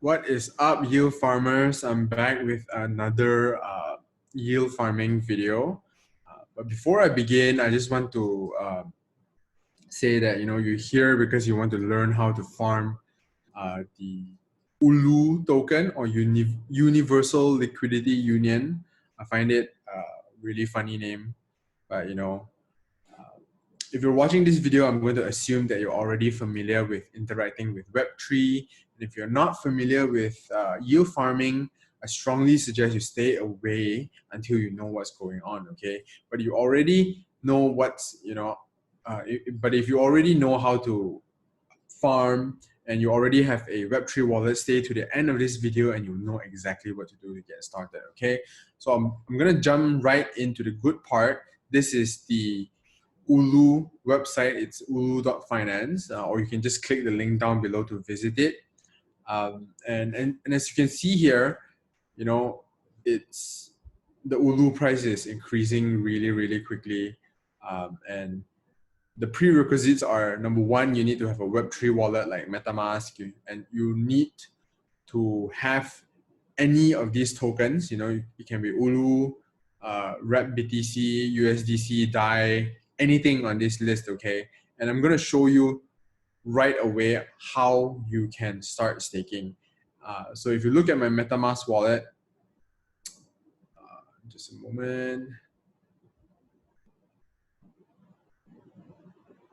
What is up, yield farmers? I'm back with another yield farming video. But before I begin, I just want to say that you're here because you want to learn how to farm the ULU token or Universal Liquidity Union. I find it a really funny name, but if you're watching this video, I'm going to assume that you're already familiar with interacting with Web3. And if you're not familiar with yield farming, I strongly suggest you stay away until you know what's going on, okay? But you already know but if you already know how to farm and you already have a Web3 wallet, stay to the end of this video and you'll know exactly what to do to get started, okay? So I'm gonna jump right into the good part. This is the ULU website. It's ulu.finance, or you can just click the link down below to visit it. And as you can see here, it's the ULU price is increasing really quickly, and the prerequisites are: number one, you need to have a Web3 wallet like MetaMask, and you need to have any of these tokens. It can be ULU, Rep BTC, USDC, DAI, anything on this list, okay? And I'm going to show you right away how you can start staking. So if you look at my MetaMask wallet, just a moment.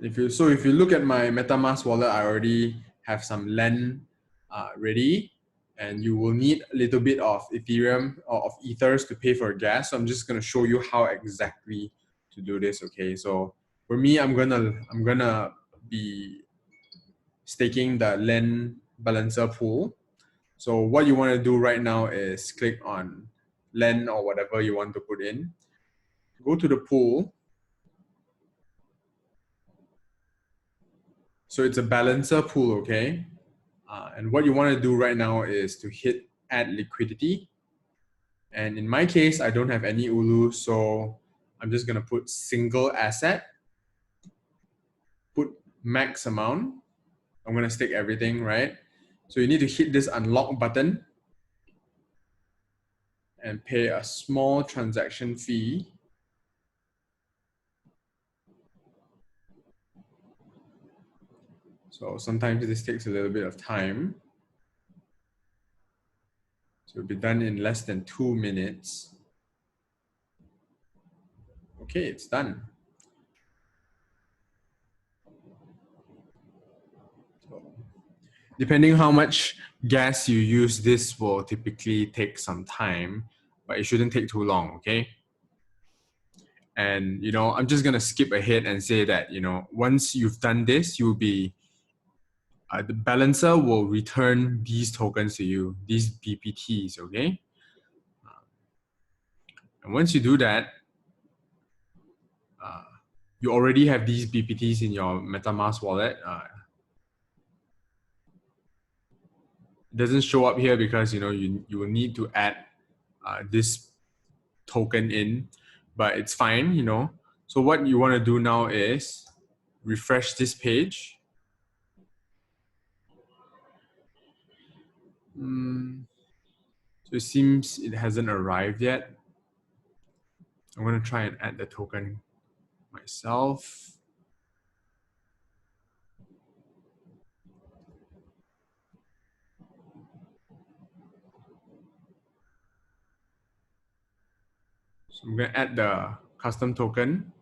If you look at my MetaMask wallet, I already have some LEN ready, and you will need a little bit of Ethereum or of Ethers to pay for gas. So I'm just going to show you how exactly to do this, okay? So for me, I'm gonna be staking the LEN balancer pool. So what you want to do right now is click on LEN or whatever you want to put in. Go to the pool. So it's a balancer pool, okay? And what you want to do right now is to hit add liquidity. And in my case, I don't have any ULU, so I'm just going to put single asset, put max amount. I'm going to stake everything, right? So you need to hit this unlock button and pay a small transaction fee. So sometimes this takes a little bit of time. So it'll be done in less than 2 minutes. Okay, it's done. So, depending how much gas you use, this will typically take some time, but it shouldn't take too long, okay? And I'm just gonna skip ahead and say that once you've done this, you'll be the balancer will return these tokens to you, these BPTs, okay? And once you do that, you already have these BPTs in your MetaMask wallet. It doesn't show up here because you will need to add this token in, but it's fine. So what you want to do now is refresh this page. So it seems it hasn't arrived yet. I'm going to try and add the token myself. So I'm going to add the custom token.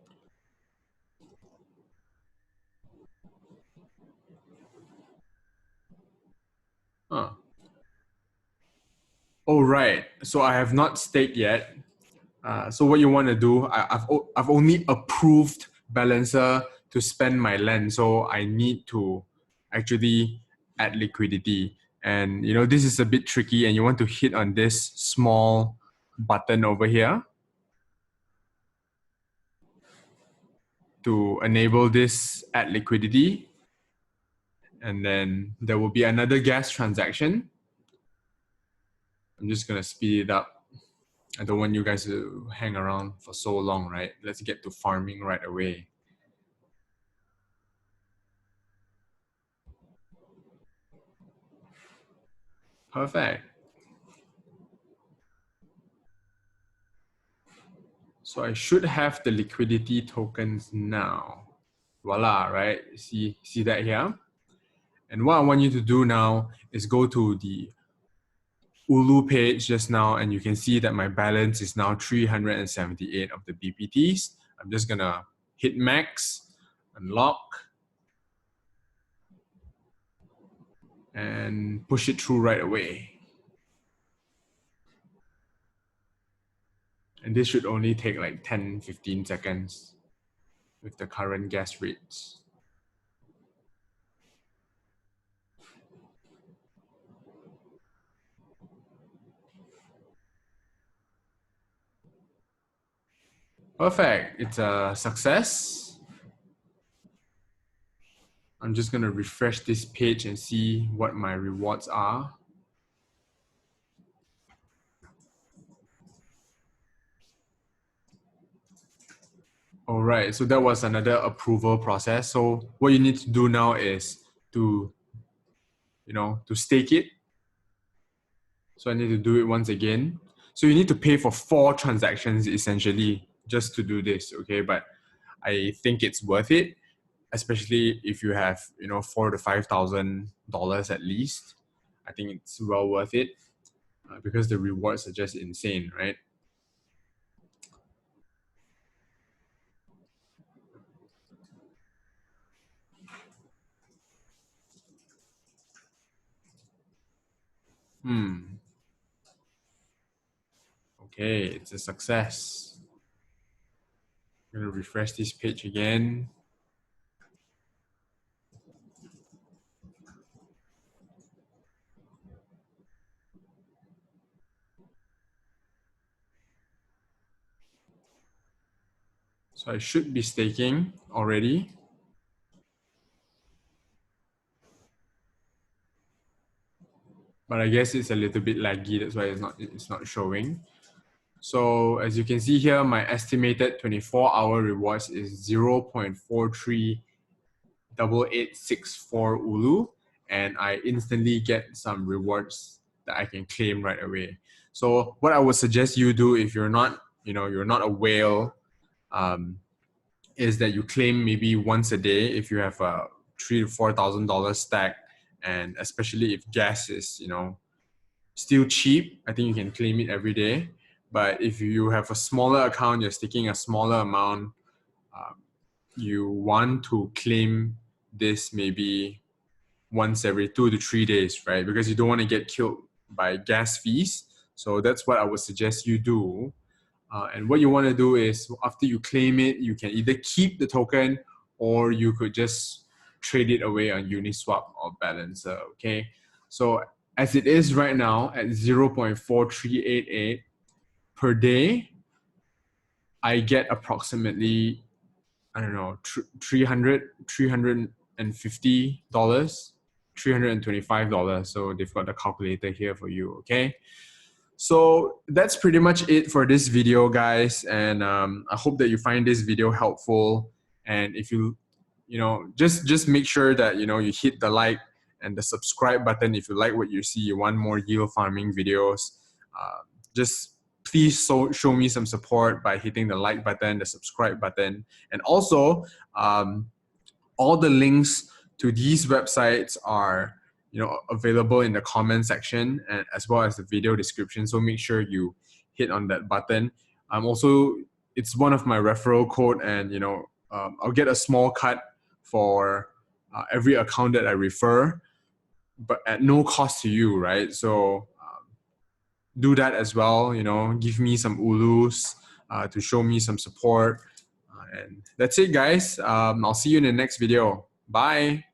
Oh, right. So I have not staked yet. So what you want to do, I've only approved balancer to spend my LEN. So I need to actually add liquidity. And this is a bit tricky, and you want to hit on this small button over here to enable this add liquidity. And then there will be another gas transaction. I'm just going to speed it up. I don't want you guys to hang around for so long, right? Let's get to farming right away. Perfect. So I should have the liquidity tokens now. Voila, right? See that here? And what I want you to do now is go to the ULU page just now, and you can see that my balance is now 378 of the BPTs. I'm just gonna hit max, unlock, and push it through right away. And this should only take like 10-15 seconds with the current gas rates. Perfect, it's a success. I'm just gonna refresh this page and see what my rewards are. All right, so that was another approval process. So what you need to do now is to stake it. So I need to do it once again. So you need to pay for 4 transactions essentially just to do this, okay? But I think it's worth it, especially if you have $4,000 to $5,000 at least. I think it's well worth it because the rewards are just insane, right? Okay, it's a success. I'm gonna refresh this page again. So I should be staking already. But I guess it's a little bit laggy, that's why it's not showing. So as you can see here, my estimated 24-hour rewards is 0.438864 ULU, and I instantly get some rewards that I can claim right away. So what I would suggest you do if you're not, you're not a whale, is that you claim maybe once a day if you have a $3,000 to $4,000 stack, and especially if gas is still cheap, I think you can claim it every day. But if you have a smaller account, you're sticking a smaller amount, you want to claim this maybe once every 2 to 3 days, right? Because you don't want to get killed by gas fees. So that's what I would suggest you do. And what you want to do is after you claim it, you can either keep the token or you could just trade it away on Uniswap or Balancer, okay? So as it is right now at 0.4388 per day, I get approximately, I don't know, $350, $325. So they've got the calculator here for you, okay? So that's pretty much it for this video, guys. And I hope that you find this video helpful. And if you, just make sure that, you hit the like and the subscribe button if you like what you see, you want more yield farming videos. Just please show me some support by hitting the like button, the subscribe button. And also, all the links to these websites are available in the comment section, and as well as the video description. So make sure you hit on that button. Also, it's one of my referral code, and I'll get a small cut for every account that I refer, but at no cost to you, right? So do that as well. Give me some ULUs to show me some support. And that's it, guys. I'll see you in the next video. Bye.